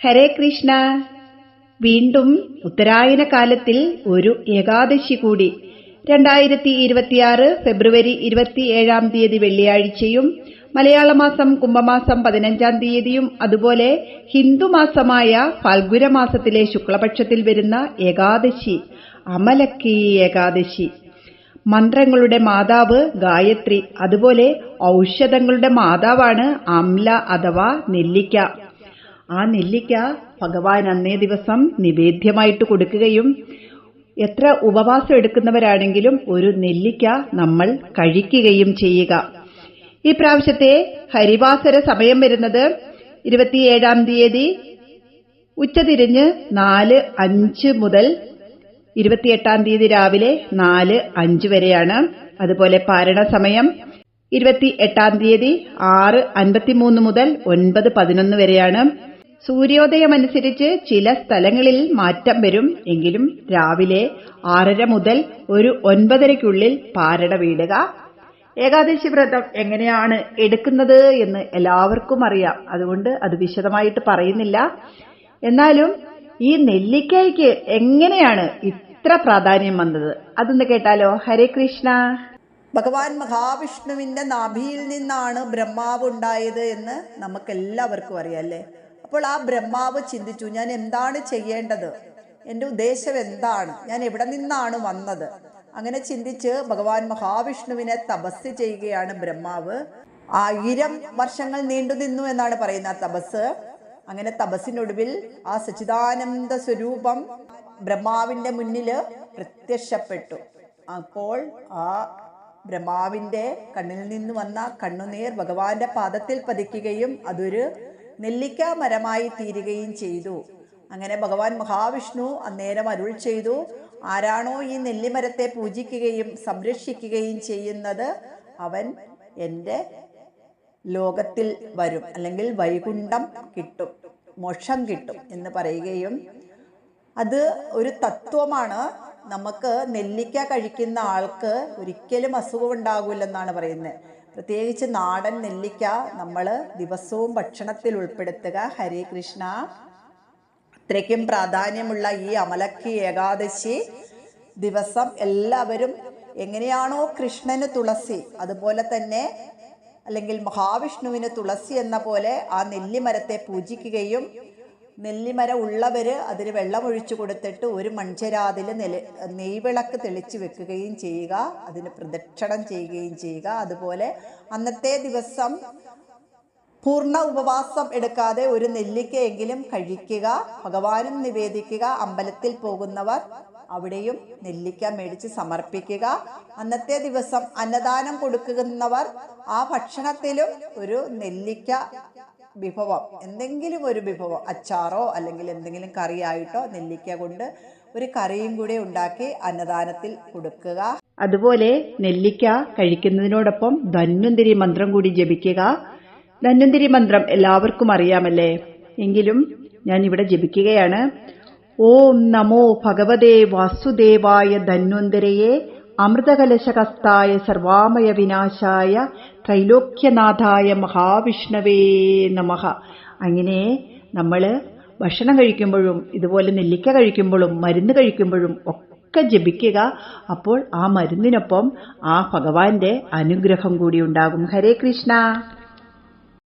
ഹരേ കൃഷ്ണ. വീണ്ടും ഉത്തരായന കാലത്തിൽ ഒരു ഏകാദശി കൂടി. 2026 ഫെബ്രുവരി 27 വെള്ളിയാഴ്ചയും മലയാള മാസം കുംഭമാസം 15 അതുപോലെ ഹിന്ദുമാസമായ ഫാൽഗുന മാസത്തിലെ ശുക്ലപക്ഷത്തിൽ വരുന്ന ഏകാദശി അമലക്കി ഏകാദശി. മന്ത്രങ്ങളുടെ മാതാവ് ഗായത്രി, അതുപോലെ ഔഷധങ്ങളുടെ മാതാവാണ് അംല അഥവാ നെല്ലിക്ക. ആ നെല്ലിക്ക ഭഗവാൻ അന്നേ ദിവസം നിവേദ്യമായിട്ട് കൊടുക്കുകയും എത്ര ഉപവാസം എടുക്കുന്നവരാണെങ്കിലും ഒരു നെല്ലിക്ക നമ്മൾ കഴിക്കുകയും ചെയ്യുക. ഈ പ്രാവശ്യത്തെ ഹരിവാസര സമയം വരുന്നത് 27 ഉച്ചതിരിഞ്ഞ് 4:05 മുതൽ 28 രാവിലെ 4:05 വരെയാണ്. അതുപോലെ പാരണ സമയം 28 6:53 മുതൽ 9:11 വരെയാണ്. സൂര്യോദയമനുസരിച്ച് ചില സ്ഥലങ്ങളിൽ മാറ്റം വരും. എങ്കിലും രാവിലെ 6:30 മുതൽ ഒരു 9:30 പാരണ വീടുക. ഏകാദശി വ്രതം എങ്ങനെയാണ് എടുക്കുന്നത് എന്ന് എല്ലാവർക്കും അറിയാം. അതുകൊണ്ട് അത് വിശദമായിട്ട് പറയുന്നില്ല. എന്നാലും ഈ നെല്ലിക്കയ്ക്ക് എങ്ങനെയാണ് ഇത്ര പ്രാധാന്യം വന്നത് അതൊന്ന് കേട്ടാലോ? ഹരേ കൃഷ്ണ. ഭഗവാൻ മഹാവിഷ്ണുവിന്റെ നാഭിയിൽ നിന്നാണ് ബ്രഹ്മാവ് ഉണ്ടായത് എന്ന് നമുക്കെല്ലാവർക്കും അറിയാം അല്ലേ? അപ്പോൾ ആ ബ്രഹ്മാവ് ചിന്തിച്ചു, ഞാൻ എന്താണ് ചെയ്യേണ്ടത്, എൻ്റെ ഉദ്ദേശം എന്താണ്, ഞാൻ എവിടെ നിന്നാണ് വന്നത്. അങ്ങനെ ചിന്തിച്ച് ഭഗവാൻ മഹാവിഷ്ണുവിനെ തപസ് ചെയ്യുകയാണ് ബ്രഹ്മാവ്. 1000 വർഷങ്ങൾ നീണ്ടു നിന്നു എന്നാണ് പറയുന്ന ആ തപസ്. അങ്ങനെ തപസ്സിനൊടുവിൽ ആ സച്ചിദാനന്ദ സ്വരൂപം ബ്രഹ്മാവിന്റെ മുന്നിൽ പ്രത്യക്ഷപ്പെട്ടു. അപ്പോൾ ആ ബ്രഹ്മാവിന്റെ കണ്ണിൽ നിന്ന് വന്ന കണ്ണുനീർ ഭഗവാന്റെ പാദത്തിൽ പതിക്കുകയും അതൊരു നെല്ലിക്ക മരമായി തീരുകയും ചെയ്തു. അങ്ങനെ ഭഗവാൻ മഹാവിഷ്ണു അന്നേരം അരുൾ ചെയ്തു, ആരാണോ ഈ നെല്ലിമരത്തെ പൂജിക്കുകയും സംരക്ഷിക്കുകയും ചെയ്യുന്നത് അവൻ എൻ്റെ ലോകത്തിൽ വരും, അല്ലെങ്കിൽ വൈകുണ്ഠം കിട്ടും, മോക്ഷം കിട്ടും എന്ന് പറയുകയും അത് ഒരു തത്വമാണ്. നമുക്ക് നെല്ലിക്ക കഴിക്കുന്ന ആൾക്ക് ഒരിക്കലും അസുഖം ഉണ്ടാകില്ലെന്നാണ് പറയുന്നത്. പ്രത്യേകിച്ച് നാടൻ നെല്ലിക്ക നമ്മൾ ദിവസവും ഭക്ഷണത്തിൽ ഉൾപ്പെടുത്തുക. ഹരേ കൃഷ്ണ. അത്രയ്ക്കും പ്രാധാന്യമുള്ള ഈ അമലക്കി ഏകാദശി ദിവസം എല്ലാവരും എങ്ങനെയാണോ കൃഷ്ണന് തുളസി, അതുപോലെ തന്നെ അല്ലെങ്കിൽ മഹാവിഷ്ണുവിന് തുളസി എന്ന പോലെ ആ നെല്ലിമരത്തെ പൂജിക്കുകയും നെല്ലിമരം ഉള്ളവര് അതിന് വെള്ളമൊഴിച്ചു കൊടുത്തിട്ട് ഒരു മൺചെരാതിൽ നെയ്വിളക്ക് തെളിച്ച് വെക്കുകയും ചെയ്യുക, അതിന് പ്രദക്ഷിണം ചെയ്യുകയും ചെയ്യുക. അതുപോലെ അന്നത്തെ ദിവസം പൂർണ്ണ ഉപവാസം എടുക്കാതെ ഒരു നെല്ലിക്കയെങ്കിലും കഴിക്കുക, ഭഗവാനും നിവേദിക്കുക. അമ്പലത്തിൽ പോകുന്നവർ അവിടെയും നെല്ലിക്ക മേടിച്ച് സമർപ്പിക്കുക. അന്നത്തെ ദിവസം അന്നദാനം കൊടുക്കുന്നവർ ആ ഭക്ഷണത്തിലും ഒരു നെല്ലിക്ക വിഭവം, എന്തെങ്കിലും ഒരു വിഭവം, അച്ചാറോ അല്ലെങ്കിൽ എന്തെങ്കിലും കറിയായിട്ടോ നെല്ലിക്ക കൊണ്ട് ഒരു കറിയും കൂടെ ഉണ്ടാക്കി അന്നദാനത്തിൽ കൊടുക്കുക. അതുപോലെ നെല്ലിക്ക കഴിക്കുന്നതിനോടൊപ്പം ധന്വന്തരി മന്ത്രം കൂടി ജപിക്കുക. ധന്വന്തരി മന്ത്രം എല്ലാവർക്കും അറിയാമല്ലേ? എങ്കിലും ഞാൻ ഇവിടെ ജപിക്കുകയാണ്. ഓം നമോ ഭഗവതേ വാസുദേവായ ധന്വന്തരയെ അമൃതകലശകസ്തായ സർവാമയ വിനാശായ ത്രൈലോക്യനാഥായ മഹാവിഷ്ണവേ നമഃ. അങ്ങനെ നമ്മൾ ഭക്ഷണം കഴിക്കുമ്പോഴും ഇതുപോലെ നെല്ലിക്ക കഴിക്കുമ്പോഴും മരുന്ന് കഴിക്കുമ്പോഴും ഒക്കെ ജപിക്കുക. അപ്പോൾ ആ മരുന്നിനൊപ്പം ആ ഭഗവാന്റെ അനുഗ്രഹം കൂടി ഉണ്ടാകും. ഹരേ കൃഷ്ണ.